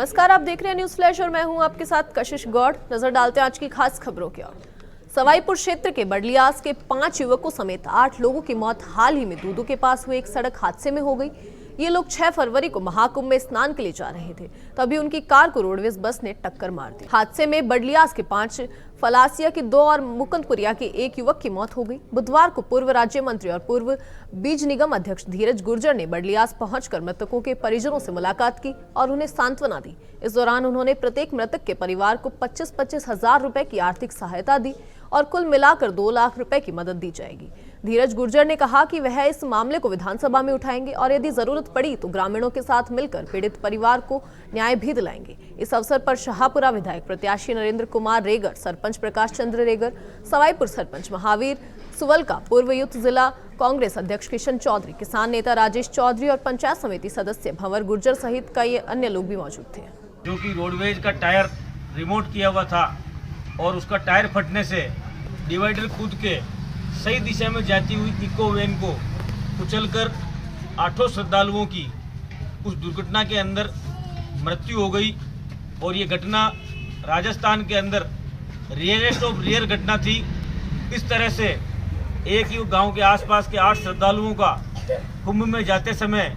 नमस्कार, आप देख रहे हैं न्यूज फ्लैश और मैं हूं आपके साथ कशिश गौड़। नजर डालते हैं आज की खास खबरों की ओर। सवाईपुर क्षेत्र के बडलियास के 5 युवकों समेत 8 लोगों की मौत हाल ही में दूदू के पास हुए एक सड़क हादसे में हो गई। ये लोग 6 फरवरी को महाकुंभ में स्नान के लिए जा रहे थे, तभी उनकी कार को रोडवेज बस ने टक्कर मार दी। हादसे में बडलियास के 5, फलासिया के 2 और मुकुंदपुरिया के 1 युवक की मौत हो गई। बुधवार को पूर्व राज्य मंत्री और पूर्व बीज निगम अध्यक्ष धीरज गुर्जर ने बडलियास पहुंचकर मृतकों के परिजनों से मुलाकात की और उन्हें सांत्वना दी। इस दौरान उन्होंने प्रत्येक मृतक के परिवार को 25-25 हजार रुपए की आर्थिक सहायता दी और कुल मिलाकर 2 लाख रुपए की मदद दी जाएगी। धीरज गुर्जर ने कहा कि वह इस मामले को विधानसभा में उठाएंगे और यदि जरूरत पड़ी तो ग्रामीणों के साथ मिलकर पीड़ित परिवार को न्याय भी दिलाएंगे। इस अवसर पर शाहपुरा विधायक प्रत्याशी नरेंद्र कुमार रेगर, सरपंच प्रकाश चंद्र रेगर, सवाईपुर सरपंच महावीर सुवलका, पूर्व यूथ जिला कांग्रेस अध्यक्ष किशन चौधरी, किसान नेता राजेश चौधरी और पंचायत समिति सदस्य भंवर गुर्जर सहित कई अन्य लोग भी मौजूद थे। जो कि रोडवेज का टायर रिमोट किया हुआ था और उसका टायर फटने से डिवाइडर कूद के सही दिशा में जाती हुई इको वैन को कुचलकर 8 श्रद्धालुओं की उस दुर्घटना के अंदर मृत्यु हो गई। और ये घटना राजस्थान के अंदर रियरेस्ट ऑफ रियर घटना थी। इस तरह से एक ही गांव के आसपास के 8 श्रद्धालुओं का कुंभ में जाते समय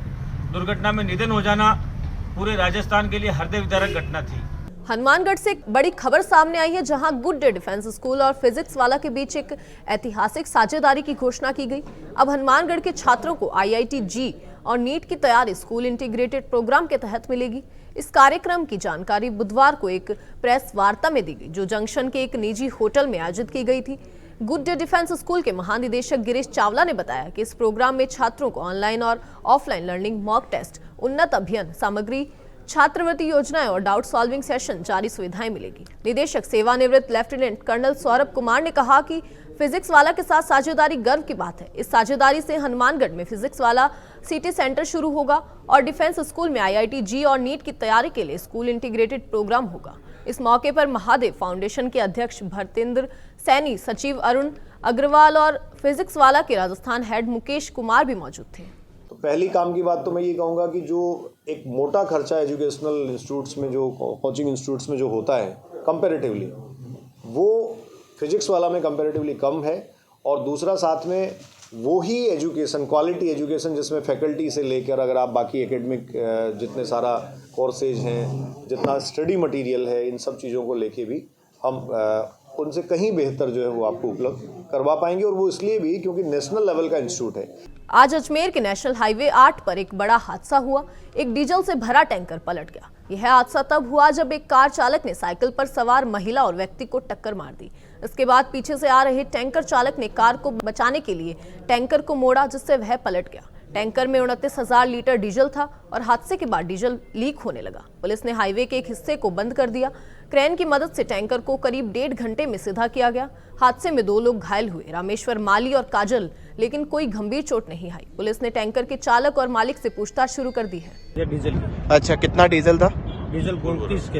दुर्घटना में निधन हो जाना पूरे राजस्थान के लिए हृदय विदारक घटना थी। हनुमानगढ़ से एक बड़ी खबर सामने आई है, जहां गुड डे डिफेंस स्कूल और फिजिक्स वाला के बीच एक ऐतिहासिक साझेदारी की घोषणा की गई। अब हनुमानगढ़ के छात्रों को IIT जी और नीट की तैयारी स्कूल इंटीग्रेटेड प्रोग्राम के तहत मिलेगी। इस कार्यक्रम की जानकारी बुधवार को एक प्रेस वार्ता में दी गई, जो जंक्शन के एक निजी होटल में आयोजित की गई थी। गुड डे डिफेंस स्कूल के महानिदेशक गिरीश चावला ने बताया कि इस प्रोग्राम में छात्रों को ऑनलाइन और ऑफलाइन लर्निंग, मॉक टेस्ट, उन्नत अध्ययन सामग्री, छात्रवृत्ति योजनाएं और डाउट सॉल्विंग सेशन जारी सुविधाएं मिलेगी। निदेशक सेवानिवृत्त लेफ्टिनेंट कर्नल सौरभ कुमार ने कहा कि फिजिक्स वाला के साथ साझेदारी गर्व की बात है। इस साझेदारी से हनुमानगढ़ में फिजिक्स वाला सिटी सेंटर शुरू होगा और डिफेंस स्कूल में IIT जी और नीट की तैयारी के लिए स्कूल इंटीग्रेटेड प्रोग्राम होगा। इस मौके पर महादेव फाउंडेशन के अध्यक्ष भरतेंद्र सैनी, सचिव अरुण अग्रवाल और फिजिक्स वाला के राजस्थान हेड मुकेश कुमार भी मौजूद थे। तो पहली काम की बात तो मैं ये कहूँगा कि जो एक मोटा खर्चा एजुकेशनल इंस्टीट्यूट्स में, जो कोचिंग इंस्टीट्यूट्स में जो होता है कंपैरेटिवली, वो फिजिक्स वाला में कंपैरेटिवली कम है। और दूसरा साथ में वो ही एजुकेशन, क्वालिटी एजुकेशन, जिसमें फैकल्टी से लेकर अगर आप बाकी एकेडमिक जितने सारा कोर्सेज हैं, जितना स्टडी मटेरियल है, इन सब चीज़ों को लेके भी हम उनसे कहीं बेहतर जो है वो आपको उपलब्ध करवा पाएंगे। और वो इसलिए भी क्योंकि नेशनल लेवल का इंस्टीट्यूट है। आज अजमेर के नेशनल हाईवे 8 पर एक बड़ा हादसा हुआ। एक डीजल से भरा टैंकर पलट गया। यह हादसा तब हुआ जब एक कार चालक ने साइकिल पर सवार महिला और व्यक्ति को टक्कर मार दी। इसके बाद पीछे से आ रहे टैंकर चालक ने कार को बचाने के लिए टैंकर को मोड़ा, जिससे वह पलट गया। टैंकर में 29,000 लीटर डीजल था और हादसे के बाद डीजल लीक होने लगा। पुलिस ने हाईवे के एक हिस्से को बंद कर दिया। क्रेन की मदद से टैंकर को करीब 1.5 घंटे में सीधा किया गया। हादसे में 2 लोग घायल हुए, रामेश्वर माली और काजल, लेकिन कोई गंभीर चोट नहीं आई। पुलिस ने टैंकर के चालक और मालिक से पूछताछ शुरू कर दी है। ये डीजल। अच्छा, कितना डीजल था? डीजल 29 के।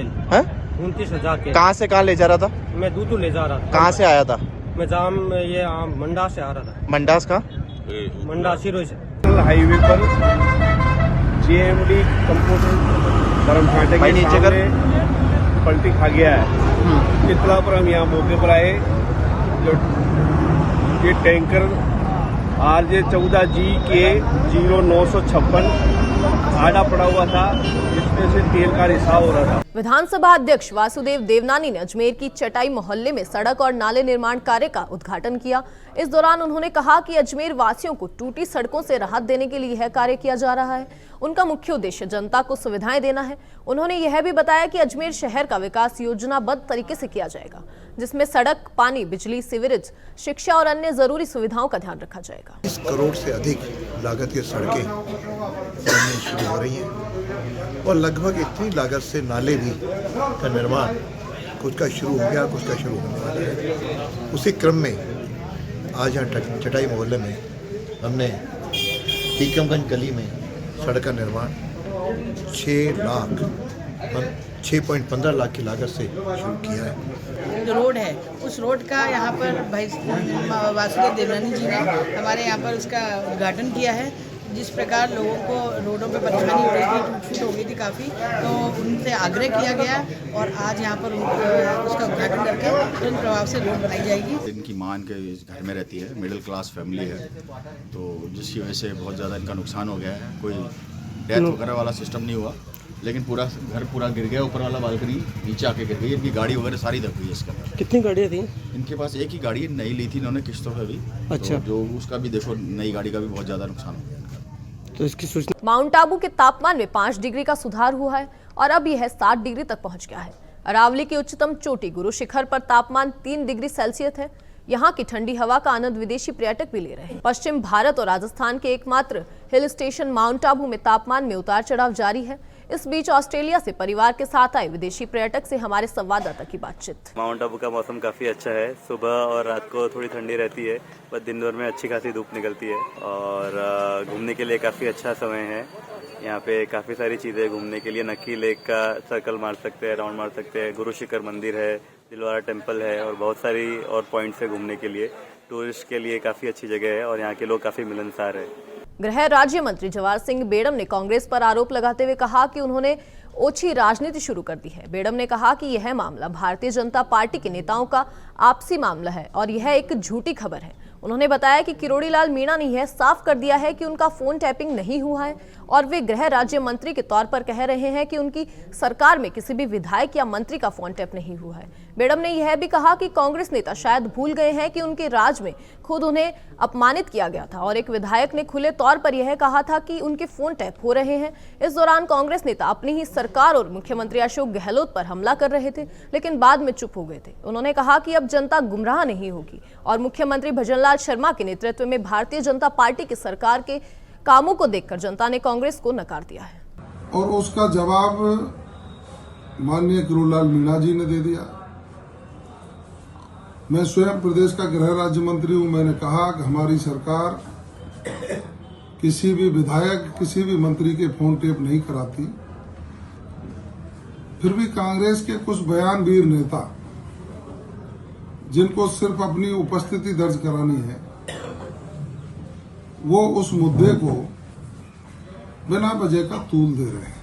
29,000 के। कहाँ से कहाँ ले जा रहा था? मैं दूदू ले जा रहा था। कहाँ से आया था? मैं जाम ये मंडा से आ रहा था। मंडास का? मंडा सिरोही से। हाईवे पर JMD कंप्यूटर धर्म फाटे के सामने पलटी खा गया है। इतना पर हम यहाँ मौके पर आए। जो ये टैंकर RJ 14G के 0956 आड़ा पड़ा हुआ था, जिसमें से तेल का रिसाव हो रहा था। विधानसभा अध्यक्ष वासुदेव देवनानी ने अजमेर की चटाई मोहल्ले में सड़क और नाले निर्माण कार्य का उद्घाटन किया। इस दौरान उन्होंने कहा कि अजमेर वासियों को टूटी सड़कों से राहत देने के लिए यह कार्य किया जा रहा है। उनका मुख्य उद्देश्य जनता को सुविधाएं देना है। उन्होंने यह भी बताया कि अजमेर शहर का विकास योजनाबद्ध तरीके से किया जाएगा, जिसमें सड़क, पानी, बिजली, सीवरेज, शिक्षा और अन्य जरूरी सुविधाओं का ध्यान रखा जाएगा। 20 करोड़ से अधिक लागत की सड़कें बननी शुरू हो रही हैं और लगभग इतनी लागत से नाले भी का निर्माण कुछ का शुरू हो गया, कुछ का शुरू होने वाला है। उसी क्रम में आज यहाँ चटाई मोहल्ले में हमने टीकमगंज गली में सड़क का निर्माण 6.15 लाख की लागत से शुरू किया है। जो रोड है, उस रोड का यहाँ पर भाई वासुदेव देवनानी जी ने हमारे यहाँ पर उसका उद्घाटन किया है। जिस प्रकार लोगों को रोडों पे परेशानी हो रही थी, टूट-फूट हो गई थी काफ़ी, तो उनसे आग्रह किया गया और आज यहाँ पर उसका उद्घाटन करके तुरंत प्रभाव से रोड बनाई जाएगी। इनकी मां इनके घर में रहती है, मिडिल क्लास फैमिली है, तो जिसकी वजह से बहुत ज़्यादा इनका नुकसान हो गया है। कोई डेथ वगैरह वाला सिस्टम नहीं हुआ, लेकिन पूरा घर पूरा गिर गया, ऊपर वाला बालकनी नीचे आके गिर गई। इनकी गाड़ी वगैरह सारी दब गई है इसके अंदर। कितनी गाड़ियाँ थी इनके पास? एक ही गाड़ी नई ली थी इन्होंने किस्तों पे भी। अच्छा। तो जो उसका भी देखो, नई गाड़ी का भी बहुत ज़्यादा नुकसान हो गया इनका। तो इसकी सूचना माउंट आबू के तापमान में 5 डिग्री का सुधार हुआ है और अब यह 7 डिग्री तक पहुंच गया है। अरावली की उच्चतम चोटी गुरु शिखर पर तापमान 3 डिग्री सेल्सियस है। यहाँ की ठंडी हवा का आनंद विदेशी पर्यटक भी ले रहे हैं। पश्चिम भारत और राजस्थान के एकमात्र हिल स्टेशन माउंट आबू में तापमान में उतार चढ़ाव जारी है। इस बीच ऑस्ट्रेलिया से परिवार के साथ आए विदेशी पर्यटक से हमारे संवाददाता की बातचीत। माउंट आबू का मौसम काफ़ी अच्छा है। सुबह और रात को थोड़ी ठंडी रहती है, पर दिन भर में अच्छी खासी धूप निकलती है और घूमने के लिए काफ़ी अच्छा समय है। यहाँ पे काफ़ी सारी चीज़ें घूमने के लिए, नक्की लेक का सर्कल मार सकते हैं, राउंड मार सकते हैं, गुरु शिखर मंदिर है, दिलवारा टेम्पल है और बहुत सारी और पॉइंट्स है घूमने के लिए। टूरिस्ट के लिए काफ़ी अच्छी जगह है और यहाँ के लोग काफ़ी मिलनसार है। गृह राज्य मंत्री जवाहर सिंह बेड़म ने कांग्रेस पर आरोप लगाते हुए कहा कि उन्होंने ओछी राजनीति शुरू कर दी है। बेड़म ने कहा कि यह मामला भारतीय जनता पार्टी के नेताओं का आपसी मामला है और यह एक झूठी खबर है। उन्होंने बताया कि किरोड़ी लाल मीणा ने यह साफ कर दिया है कि उनका फोन टैपिंग नहीं हुआ है और वे गृह राज्य मंत्री के तौर पर कह रहे हैं कि उनकी सरकार में किसी भी विधायक या मंत्री का फोन टैप नहीं हुआ है। बेड़म ने यह भी कहा कि कांग्रेस नेता शायद भूल गए हैं कि उनके राज में खुद उन्हें अपमानित किया गया था और एक विधायक ने खुले तौर पर यह कहा था कि उनके फोन टैप हो रहे हैं। इस दौरान कांग्रेस नेता अपनी ही सरकार और मुख्यमंत्री अशोक गहलोत पर हमला कर रहे थे, लेकिन बाद में चुप हो गए थे। उन्होंने कहा कि अब जनता गुमराह नहीं होगी और मुख्यमंत्री भजनलाल शर्मा के नेतृत्व में भारतीय जनता पार्टी की सरकार के कामों को देखकर जनता ने कांग्रेस को नकार दिया है। और उसका जवाब माननीय किरोड़ीलाल मीणा जी ने दे दिया। मैं स्वयं प्रदेश का गृह राज्य मंत्री हूं। मैंने कहा कि हमारी सरकार किसी भी विधायक, किसी भी मंत्री के फोन टेप नहीं कराती। फिर भी कांग्रेस के कुछ बयानवीर नेता, जिनको सिर्फ अपनी उपस्थिति दर्ज करानी है, वो उस मुद्दे को बिना वजह का तूल दे रहे हैं।